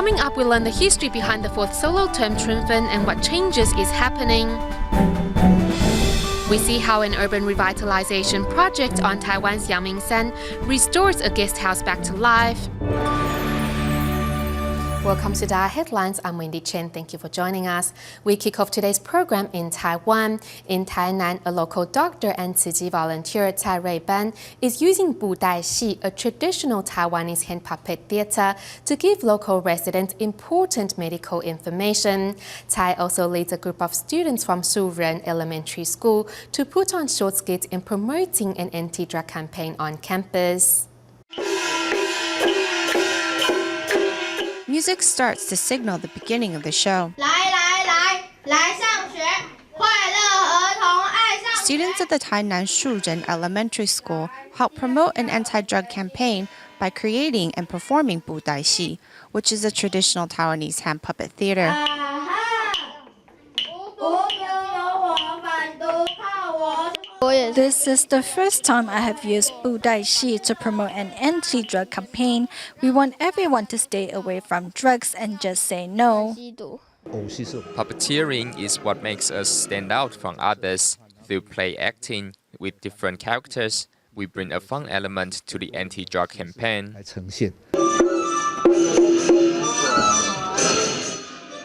Coming up, we learn the history behind the fourth solar term Chunfen and what changes is happening. We see how an urban revitalization project on Taiwan's Yangmingshan restores a guest house back to life. Welcome to DaAi Headlines. I'm Wendy Chen. Thank you for joining us. We kick off today's program in Taiwan. In Tainan, a local doctor and Tzu Chi volunteer Cai Ruiban is using布袋戏, a traditional Taiwanese hand puppet theater, to give local residents important medical information. Cai also leads a group of students from Suren Elementary School to put on short skits in promoting an anti-drug campaign on campus. Music starts to signal the beginning of the show. Students at the Tainan Suren Elementary School help promote an anti-drug campaign by creating and performing布袋戏, which is a traditional Taiwanese hand puppet theater. This is the first time I have used 布袋戏 to promote an anti-drug campaign. We want everyone to stay away from drugs and just say no. Puppeteering is what makes us stand out from others. Through play acting with different characters, we bring a fun element to the anti-drug campaign.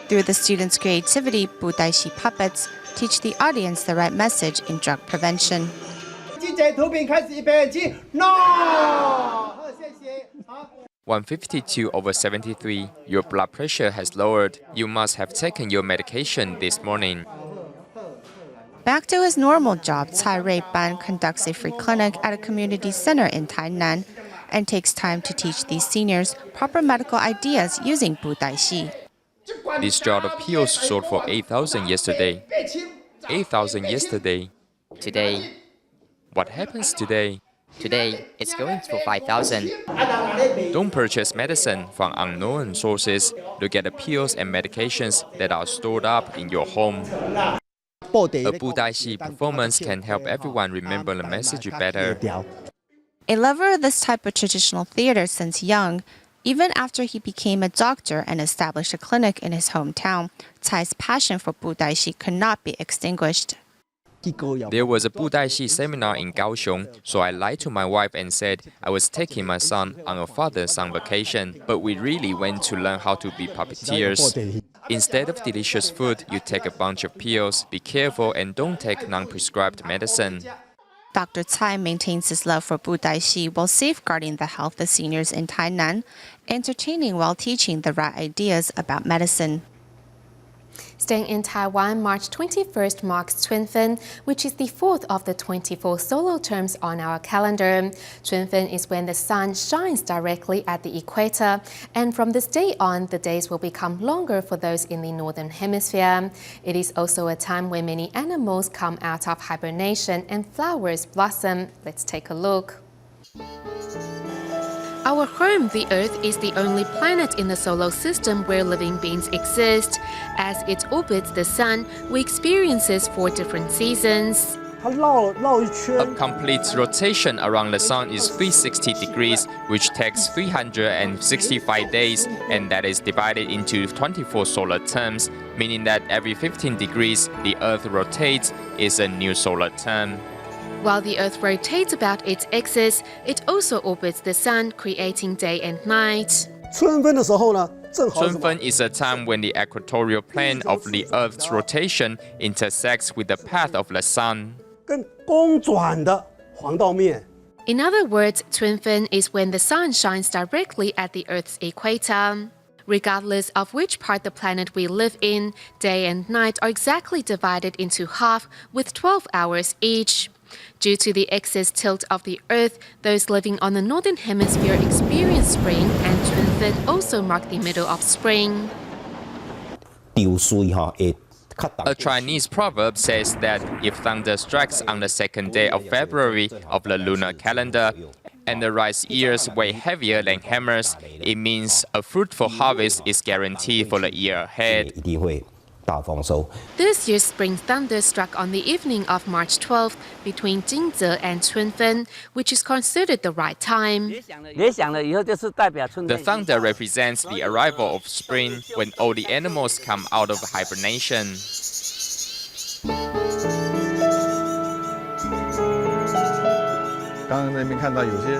Through the students' creativity, 布袋戏 puppets teach the audience the right message in drug prevention. 152/73. Your blood pressure has lowered. You must have taken your medication this morning. Back to his normal job, Cai Ruiban conducts a free clinic at a community center in Tainan and takes time to teach these seniors proper medical ideas using 布袋戏. This jar of pills sold for 8,000 yesterday. 8,000 yesterday. Today. What happens today? Today, it's going for 5,000. Don't purchase medicine from unknown sources. Look at the pills and medications that are stored up in your home. A 布袋戏 performance can help everyone remember the message better. A lover of this type of traditional theater since young, even after he became a doctor and established a clinic in his hometown, Cai's passion for 布袋戏 could not be extinguished. There was a 布袋戏 seminar in Kaohsiung, so I lied to my wife and said I was taking my son on a father-son vacation, but we really went to learn how to be puppeteers. Instead of delicious food, you take a bunch of pills. Be careful and don't take non-prescribed medicine. Dr. Cai maintains his love for 布袋戏 while safeguarding the health of seniors in Tainan, entertaining while teaching the right ideas about medicine. Staying in Taiwan, March 21st marks Chunfen, which is the fourth of the 24 solar terms on our calendar. Chunfen is when the sun shines directly at the equator, and from this day on, the days will become longer for those in the northern hemisphere. It is also a time when many animals come out of hibernation and flowers blossom. Let's take a look. Our home, the Earth, is the only planet in the solar system where living beings exist. As it orbits the sun, we experience 4 different seasons. A complete rotation around the sun is 360 degrees, which takes 365 days, and that is divided into 24 solar terms, meaning that every 15 degrees the Earth rotates is a new solar term. While the Earth rotates about its axis, it also orbits the sun, creating day and night. Chunfen is a time when the equatorial plane of the Earth's rotation intersects with the path of the sun. In other words, Chunfen is when the sun shines directly at the Earth's equator. Regardless of which part of the planet we live in, day and night are exactly divided into half, with 12 hours each. Due to the excess tilt of the Earth, those living on the northern hemisphere experience spring, and Chunfen also mark the middle of spring. A Chinese proverb says that if thunder strikes on the second day of February of the lunar calendar, and the rice ears weigh heavier than hammers, it means a fruitful harvest is guaranteed for the year ahead. 大丰收。 This year's spring thunder struck on the evening of March 12th between Jingze and Chunfen, which is considered the right time. The thunder represents the arrival of spring when all the animals come out of hibernation.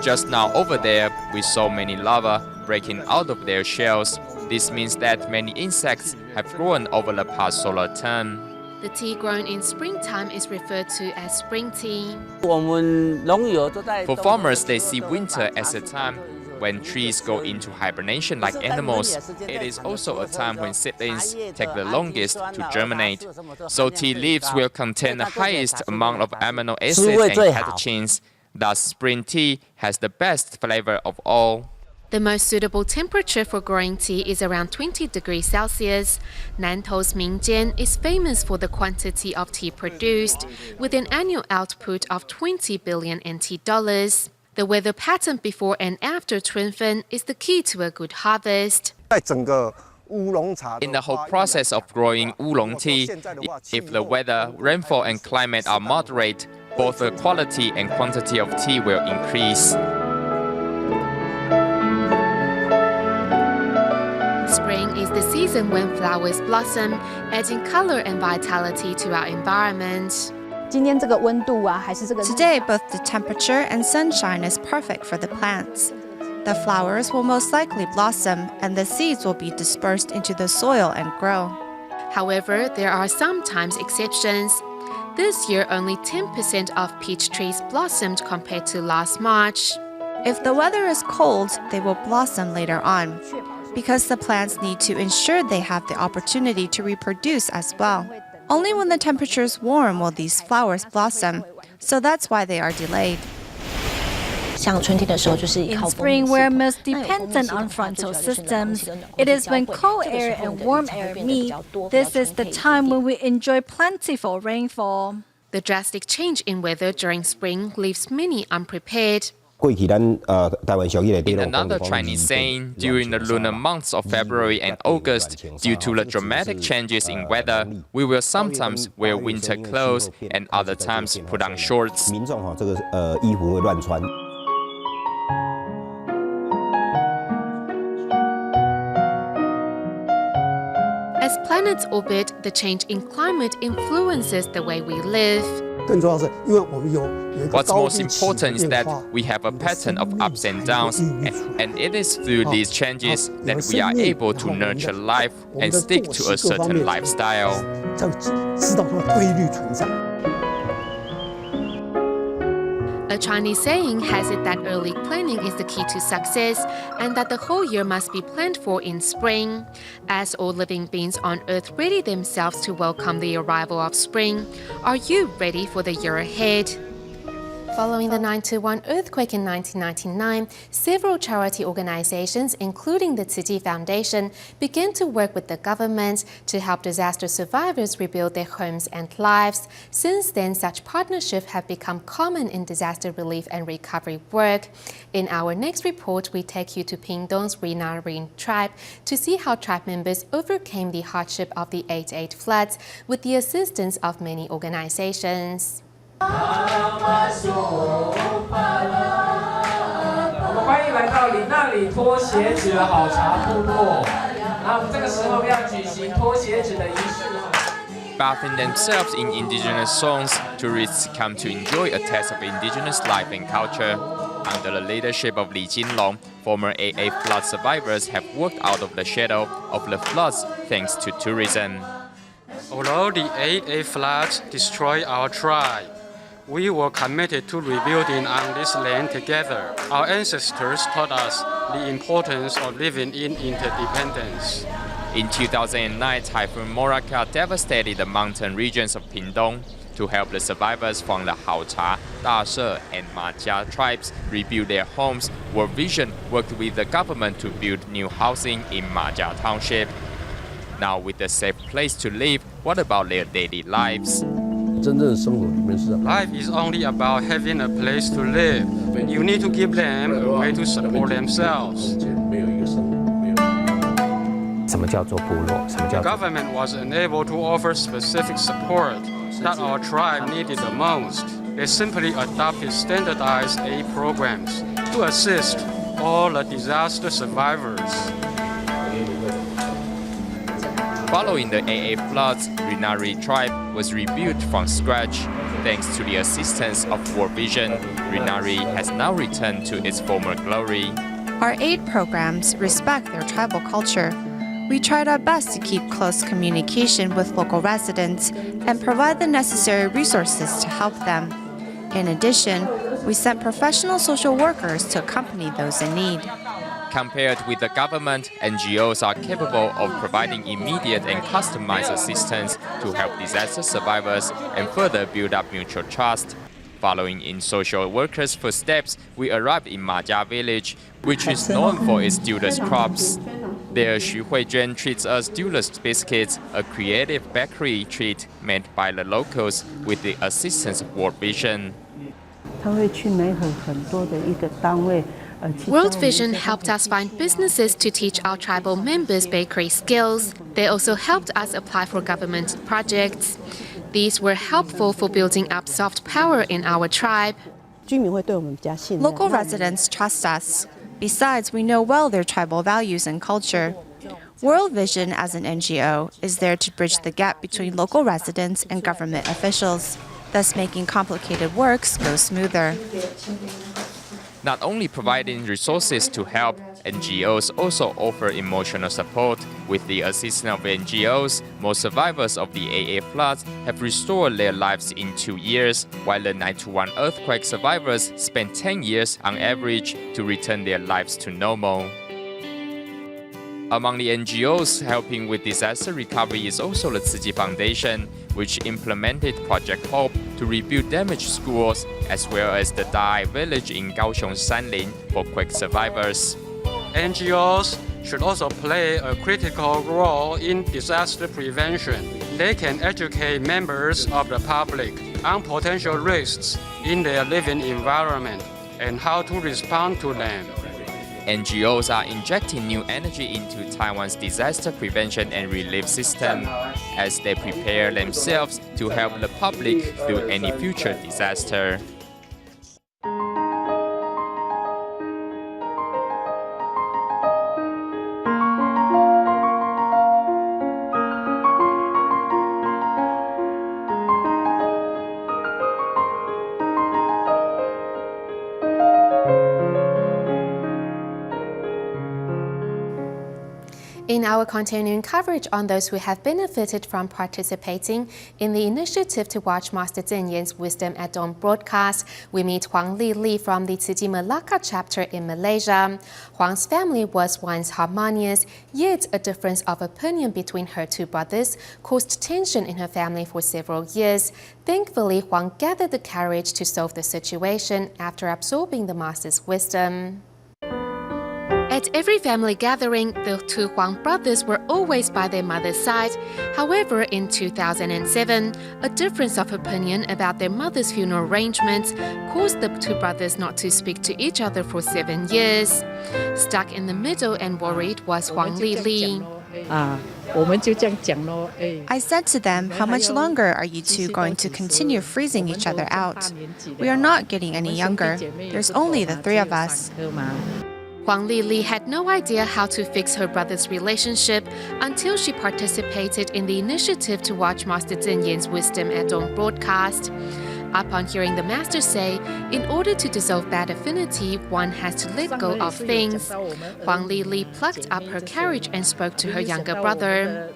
Just now over there, we saw many larvae breaking out of their shells. This means that many insects have grown over the past solar term. The tea grown in springtime is referred to as spring tea. For farmers, they see winter as a time when trees go into hibernation like animals. It is also a time when seedlings take the longest to germinate. So tea leaves will contain the highest amount of amino acids and catechins. Thus, spring tea has the best flavor of all. The most suitable temperature for growing tea is around 20 degrees Celsius. Nantou's Mingjian is famous for the quantity of tea produced, with an annual output of 20 billion NT dollars. The weather pattern before and after Chunfen is the key to a good harvest. In the whole process of growing oolong tea, if the weather, rainfall and climate are moderate, both the quality and quantity of tea will increase. Spring is the season when flowers blossom, adding color and vitality to our environment. Today, both the temperature and sunshine is perfect for the plants. The flowers will most likely blossom, and the seeds will be dispersed into the soil and grow. However, there are sometimes exceptions. This year, only 10% of peach trees blossomed compared to last March. If the weather is cold, they will blossom later on, because the plants need to ensure they have the opportunity to reproduce as well. Only when the temperature is warm will these flowers blossom, so that's why they are delayed. In spring, we're most dependent on frontal systems. It is when cold air and warm air meet. This is the time when we enjoy plentiful rainfall. The drastic change in weather during spring leaves many unprepared. In another Chinese saying, during the lunar months of February and August, due to the dramatic changes in weather, we will sometimes wear winter clothes and other times put on shorts. As planets orbit, the change in climate influences the way we live. What's most important is that we have a pattern of ups and downs, and it is through these changes that we are able to nurture life and stick to a certain lifestyle. A Chinese saying has it that early planning is the key to success, and that the whole year must be planned for in spring. As all living beings on Earth ready themselves to welcome the arrival of spring, are you ready for the year ahead? Following the 9/1 earthquake in 1999, several charity organizations, including the Tzu Chi Foundation, began to work with the government to help disaster survivors rebuild their homes and lives. Since then, such partnerships have become common in disaster relief and recovery work. In our next report, we take you to Pingdong's Rinarine tribe to see how tribe members overcame the hardship of the 8/8 floods with the assistance of many organizations. 欢迎来到你那里脱鞋子的好茶部落。然后我们这个时候要举行脱鞋子的仪式。Bathing themselves in indigenous songs, tourists come to enjoy a taste of indigenous life and culture. Under the leadership of Li Jinlong, former AA flood survivors have worked out of the shadow of the floods thanks to tourism. Although the 8/8 floods destroyed our tribe, we were committed to rebuilding on this land together. Our ancestors taught us the importance of living in interdependence. In 2009, Typhoon Morakka devastated the mountain regions of Pingdong. To help the survivors from the Haocha, Dashe, and Majia tribes rebuild their homes, World Vision worked with the government to build new housing in Majia Township. Now, with a safe place to live, what about their daily lives? Life is only about having a place to live. You need to give them a way to support themselves. 什么叫做部落？什么叫 The government was unable to offer specific support that our tribe needed the most. They simply adopted standardized aid programs to assist all the disaster survivors. Following the AA floods, Rinari tribe was rebuilt from scratch. Thanks to the assistance of World Vision, Rinari has now returned to its former glory. Our aid programs respect their tribal culture. We tried our best to keep close communication with local residents and provide the necessary resources to help them. In addition, we sent professional social workers to accompany those in need. Compared with the government, NGOs are capable of providing immediate and customized assistance to help disaster survivors and further build up mutual trust. Following in social workers' footsteps, we arrived in Majia village, which is known for its dulus crops. There, Xu Huijuan treats us dulus biscuits, a creative bakery treat made by the locals with the assistance of World Vision. World Vision helped us find businesses to teach our tribal members bakery skills. They also helped us apply for government projects. These were helpful for building up soft power in our tribe. Local residents trust us. Besides, we know well their tribal values and culture. World Vision, as an NGO, is there to bridge the gap between local residents and government officials, thus making complicated works go smoother. Not only providing resources to help, NGOs also offer emotional support. With the assistance of NGOs, most survivors of the AA floods have restored their lives in 2 years, while the 9/1 earthquake survivors spent 10 years on average to return their lives to normal. Among the NGOs helping with disaster recovery is also the Tzu Chi Foundation, which implemented Project Hope to rebuild damaged schools, as well as the DaAi village in Kaohsiung Sanlin for quake survivors. NGOs should also play a critical role in disaster prevention. They can educate members of the public on potential risks in their living environment and how to respond to them. NGOs are injecting new energy into Taiwan's disaster prevention and relief system as they prepare themselves to help the public through any future disaster. In our continuing coverage on those who have benefited from participating in the initiative to watch Master Zheng Yan's Wisdom at Dawn broadcast, we meet Huang Lili from the Tzu Chi Malacca chapter in Malaysia. Huang's family was once harmonious, yet a difference of opinion between her two brothers caused tension in her family for several years. Thankfully, Huang gathered the courage to solve the situation after absorbing the Master's wisdom. At every family gathering, the two Huang brothers were always by their mother's side. However, in 2007, a difference of opinion about their mother's funeral arrangements caused the two brothers not to speak to each other for 7 years. Stuck in the middle and worried was Huang Lili. I said to them, how much longer are you two going to continue freezing each other out? We are not getting any younger. There's only the three of us. Huang Lili had no idea how to fix her brother's relationship until she participated in the initiative to watch Master Zheng Yan's Wisdom at Dawn broadcast. Upon hearing the Master say, in order to dissolve bad affinity, one has to let go of things, Huang Lili plucked up her courage and spoke to her younger brother.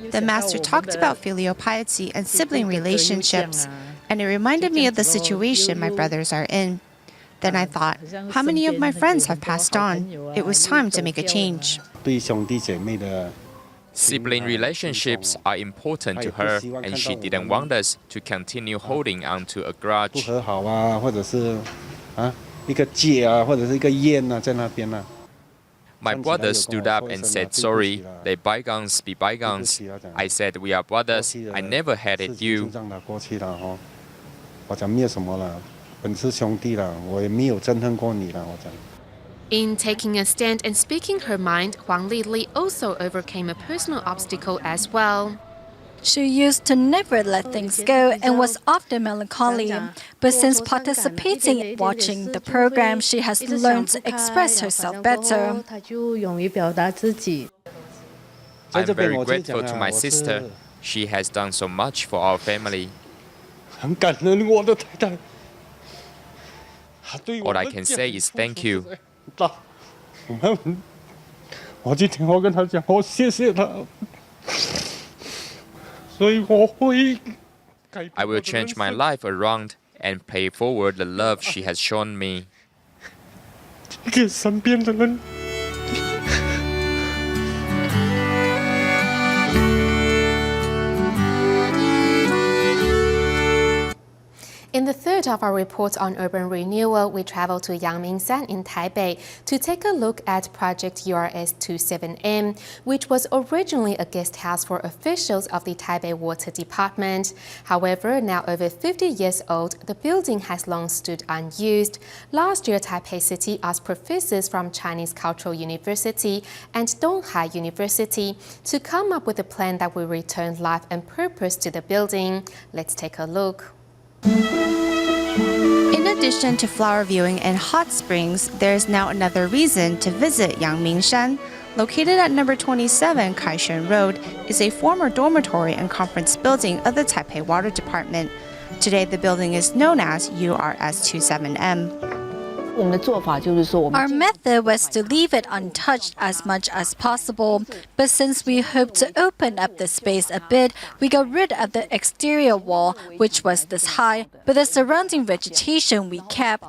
The Master talked about filial piety and sibling relationships, and it reminded me of the situation my brothers are in. Then I thought, how many of my friends have passed on? It was time to make a change. Sibling relationships are important to her, and she didn't want us to continue holding on to a grudge. My brother stood up and said sorry. Let bygones be bygones. I said we are brothers. I never hated you. In taking a stand and speaking her mind, Huang Lili also overcame a personal obstacle as well. She used to never let things go and was often melancholy. But since participating and watching the program, she has learned to express herself better. I'm very grateful to my sister. She has done so much for our family. All I can say is thank you. I will change my life around and pay forward the love she has shown me. In the third of our reports on urban renewal, we travel to Yangmingshan in Taipei to take a look at Project URS-27M, which was originally a guest house for officials of the Taipei Water Department. However, now over 50 years old, the building has long stood unused. Last year, Taipei City asked professors from Chinese Cultural University and DaAi University to come up with a plan that will return life and purpose to the building. Let's take a look. In addition to flower viewing and hot springs, there is now another reason to visit Yangmingshan. Located at number 27 Kaishan Road is a former dormitory and conference building of the Taipei Water Department. Today, the building is known as URS-27M. Our method was to leave it untouched as much as possible, but since we hoped to open up the space a bit, we got rid of the exterior wall, which was this high, but the surrounding vegetation we kept.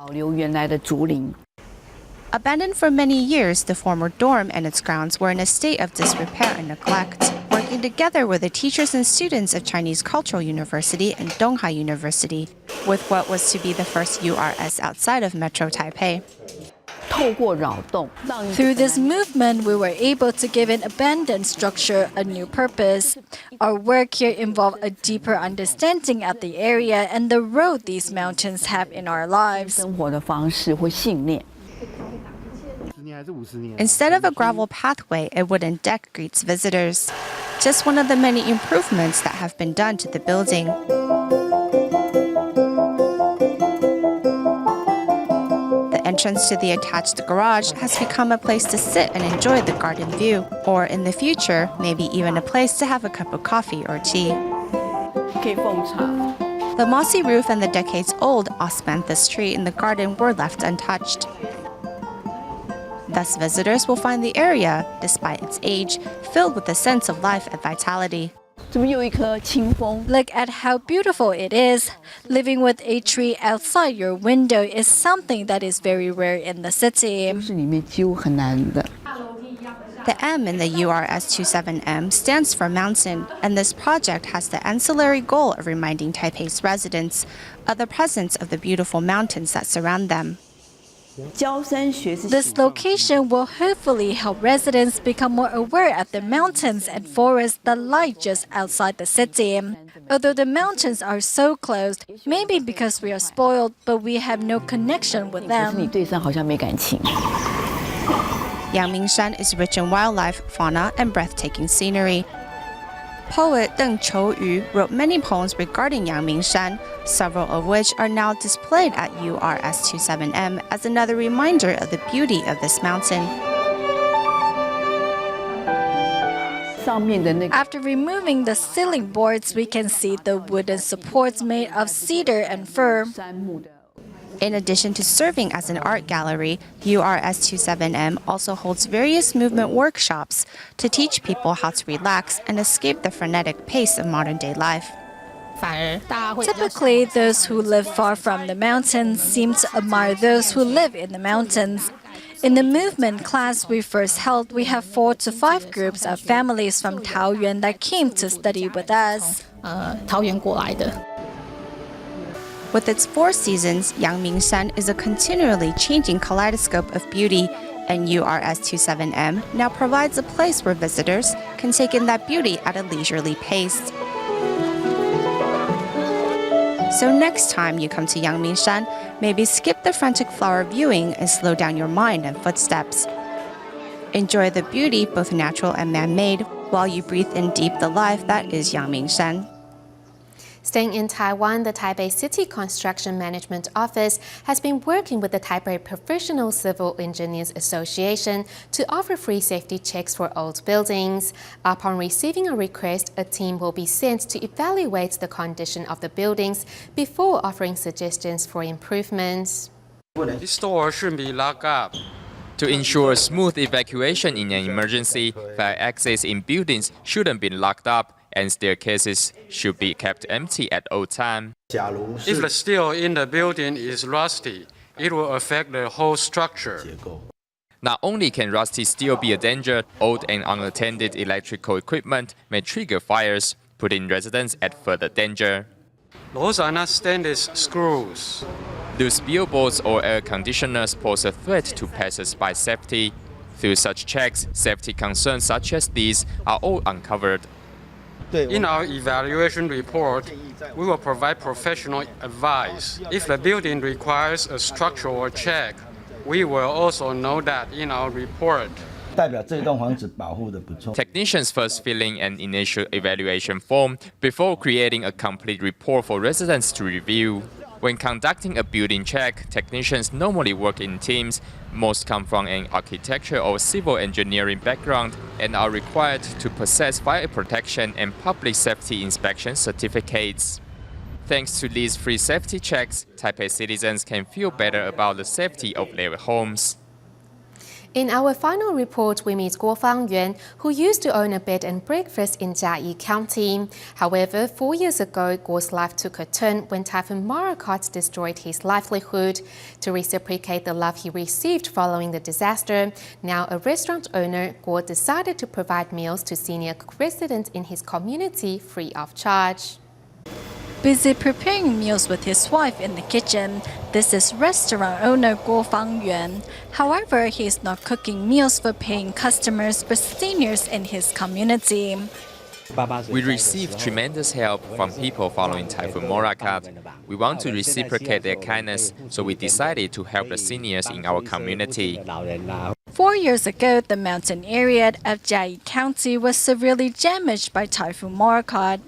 Abandoned for many years, the former dorm and its grounds were in a state of disrepair and neglect. Working together with the teachers and students of Chinese Cultural University and DaAi University, with what was to be the first URS outside of Metro Taipei. Through this movement, we were able to give an abandoned structure a new purpose. Our work here involved a deeper understanding of the area and the role these mountains have in our lives. Instead of a gravel pathway, a wooden deck greets visitors. Just one of the many improvements that have been done to the building. The entrance to the attached garage has become a place to sit and enjoy the garden view, or in the future, maybe even a place to have a cup of coffee or tea. The mossy roof and the decades-old osmanthus tree in the garden were left untouched. Thus, visitors will find the area, despite its age, filled with a sense of life and vitality. Look at how beautiful it is. Living with a tree outside your window is something that is very rare in the city. The M in the URS-27M stands for mountain, and this project has the ancillary goal of reminding Taipei's residents of the presence of the beautiful mountains that surround them. This location will hopefully help residents become more aware of the mountains and forests that lie just outside the city. Although the mountains are so close, maybe because we are spoiled, but we have no connection with them. Yangmingshan is rich in wildlife, fauna, and breathtaking scenery. Poet Deng Chouyu wrote many poems regarding Yangmingshan, several of which are now displayed at URS-27M as another reminder of the beauty of this mountain. After removing the ceiling boards, we can see the wooden supports made of cedar and fir. In addition to serving as an art gallery, URS-27M also holds various movement workshops to teach people how to relax and escape the frenetic pace of modern-day life. Typically, those who live far from the mountains seem to admire those who live in the mountains. In the movement class we first held, we have 4 to 5 groups of families from Taoyuan that came to study with us. With its 4 seasons, Yangmingshan is a continually changing kaleidoscope of beauty, and URS-27M now provides a place where visitors can take in that beauty at a leisurely pace. So next time you come to Yangmingshan, maybe skip the frantic flower viewing and slow down your mind and footsteps. Enjoy the beauty, both natural and man-made, while you breathe in deep the life that is Yangmingshan. Staying in Taiwan, the Taipei City Construction Management Office has been working with the Taipei Professional Civil Engineers Association to offer free safety checks for old buildings. Upon receiving a request, a team will be sent to evaluate the condition of the buildings before offering suggestions for improvements. This door should be locked up. To ensure smooth evacuation in an emergency, fire exits in buildings shouldn't be locked up, and staircases should be kept empty at all times. If the steel in the building is rusty, it will affect the whole structure. Not only can rusty steel be a danger, old and unattended electrical equipment may trigger fires, putting residents at further danger. Those are not stainless screws. Loose billboards or air conditioners pose a threat to passers-by safety. Through such checks, safety concerns such as these are all uncovered. In our evaluation report, we will provide professional advice. If the building requires a structural check, we will also note that in our report. Technicians first fill in an initial evaluation form before creating a complete report for residents to review. When conducting a building check, technicians normally work in teams. Most come from an architecture or civil engineering background and are required to possess fire protection and public safety inspection certificates. Thanks to these free safety checks, Taipei citizens can feel better about the safety of their homes. In our final report, we meet Guo Fangyuan, who used to own a bed and breakfast in Jiayi County. However, 4 years ago, Guo's life took a turn when Typhoon Morakot destroyed his livelihood. To reciprocate the love he received following the disaster, now a restaurant owner, Guo decided to provide meals to senior residents in his community free of charge. Busy preparing meals with his wife in the kitchen, this is restaurant owner Guo Fangyuan. However, he is not cooking meals for paying customers but seniors in his community. We received tremendous help from people following Typhoon Morakot. We want to reciprocate their kindness, so we decided to help the seniors in our community. 4 years ago, the mountain area of Jiayi County was severely damaged by Typhoon Morakot.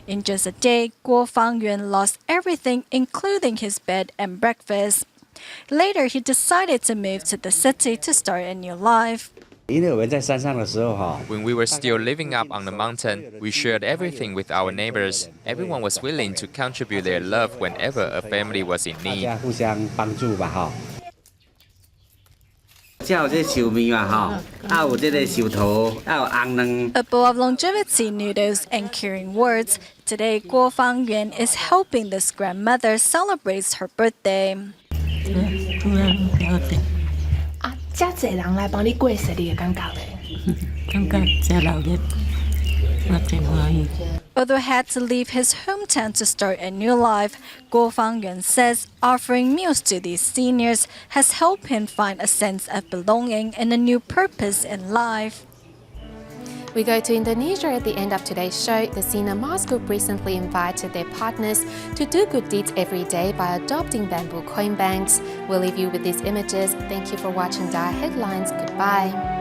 In just a day, Guo Fangyuan lost everything, including his bed and breakfast. Later, he decided to move to the city to start a new life. When we were still living up on the mountain, we shared everything with our neighbors. Everyone was willing to contribute their love whenever a family was in need. A bowl of longevity noodles and caring words. Today, Guo Fangyuan is helping this grandmother celebrate her birthday. Although he had to leave his hometown to start a new life, Guo Fangyuan says offering meals to these seniors has helped him find a sense of belonging and a new purpose in life. We go to Indonesia at the end of today's show. The Sinarmas Group recently invited their partners to do good deeds every day by adopting bamboo coin banks. We'll leave you with these images. Thank you for watching DaAi Headlines. Goodbye.